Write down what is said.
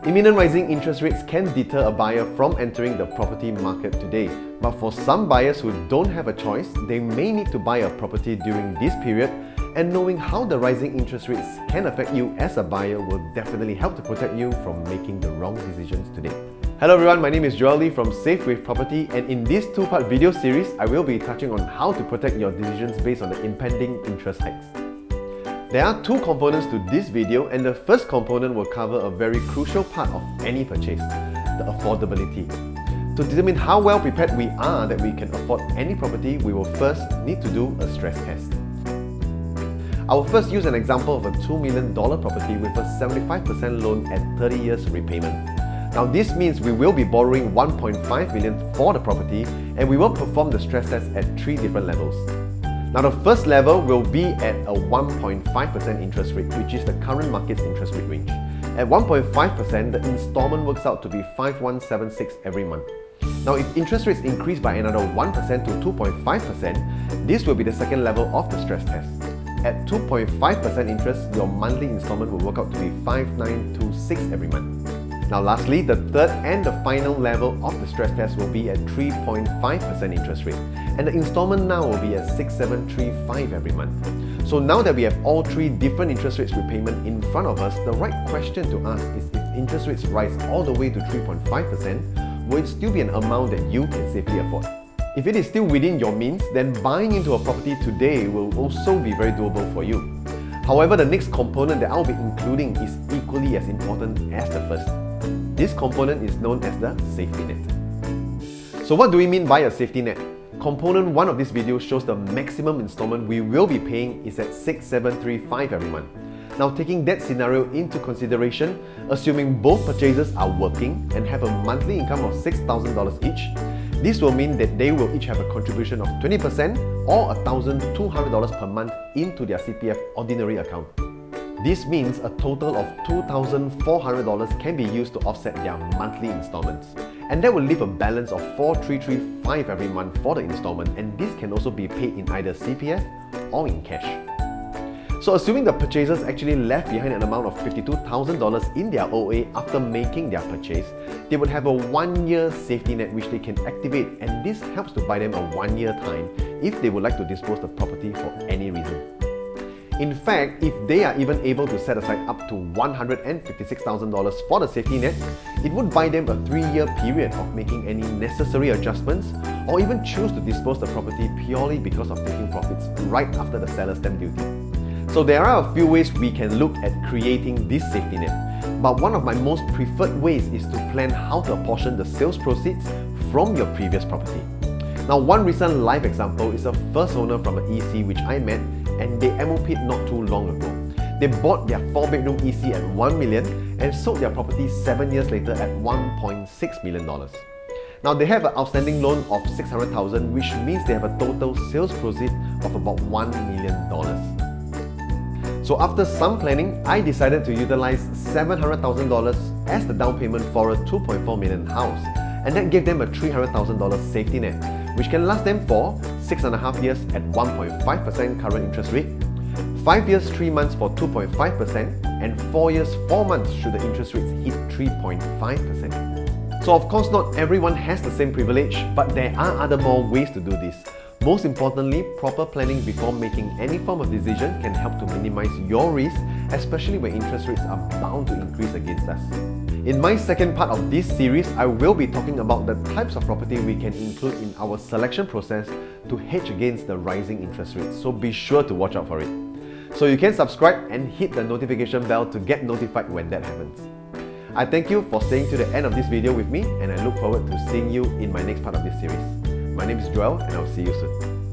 Imminent rising interest rates can deter a buyer from entering the property market today. But for some buyers who don't have a choice, they may need to buy a property during this period, and knowing how the rising interest rates can affect you as a buyer will definitely help to protect you from making the wrong decisions today. Hello everyone, my name is Joel Lee from Safe With Property, and in this two-part video series, I will be touching on how to protect your decisions based on the impending interest hikes. There are two components to this video, and the first component will cover a very crucial part of any purchase, the affordability. To determine how well prepared we are that we can afford any property, we will first need to do a stress test. I will first use an example of a $2 million property with a 75% loan at 30 years repayment. Now this means we will be borrowing $1.5 million for the property, and we will perform the stress test at 3 different levels. Now the first level will be at a 1.5% interest rate, which is the current market's interest rate range. At 1.5%, the installment works out to be $5,176 every month. Now if interest rates increase by another 1% to 2.5%, this will be the second level of the stress test. At 2.5% interest, your monthly installment will work out to be $5,926 every month. Now lastly, the third and the final level of the stress test will be at 3.5% interest rate, and the installment now will be at $6,735 every month. So now that we have all 3 different interest rates repayment in front of us, the right question to ask is, if interest rates rise all the way to 3.5%, will it still be an amount that you can safely afford? If it is still within your means, then buying into a property today will also be very doable for you. However, the next component that I'll be including is equally as important as the first. This component is known as the safety net. So what do we mean by a safety net? Component 1 of this video shows the maximum installment we will be paying is at $6,735 every month. Now taking that scenario into consideration, assuming both purchasers are working and have a monthly income of $6,000 each, this will mean that they will each have a contribution of 20% or $1,200 per month into their CPF ordinary account. This means a total of $2,400 can be used to offset their monthly installments. And that will leave a balance of $4,335 every month for the installment, and this can also be paid in either CPF or in cash. So assuming the purchasers actually left behind an amount of $52,000 in their OA after making their purchase, they would have a 1-year safety net which they can activate, and this helps to buy them a 1-year time if they would like to dispose the property for any reason. In fact, if they are even able to set aside up to $156,000 for the safety net, it would buy them a 3-year period of making any necessary adjustments, or even choose to dispose the property purely because of taking profits right after the seller's stamp duty. So there are a few ways we can look at creating this safety net, but one of my most preferred ways is to plan how to apportion the sales proceeds from your previous property. Now one recent live example is a first owner from an EC which I met, and they MOP'd not too long ago. They bought their 4-bedroom EC at $1 million and sold their property 7 years later at $1.6 million. Now they have an outstanding loan of $600,000, which means they have a total sales proceeds of about $1 million. So after some planning, I decided to utilize $700,000 as the down payment for a $2.4 million house, and that gave them a $300,000 safety net, which can last them for 6.5 years at 1.5% current interest rate, 5 years 3 months for 2.5%, and 4 years 4 months should the interest rates hit 3.5%. So of course not everyone has the same privilege, but there are other more ways to do this. Most importantly, proper planning before making any form of decision can help to minimize your risk, especially when interest rates are bound to increase against us. In my second part of this series, I will be talking about the types of property we can include in our selection process to hedge against the rising interest rates, so be sure to watch out for it. So you can subscribe and hit the notification bell to get notified when that happens. I thank you for staying to the end of this video with me, and I look forward to seeing you in my next part of this series. My name is Joel, and I'll see you soon.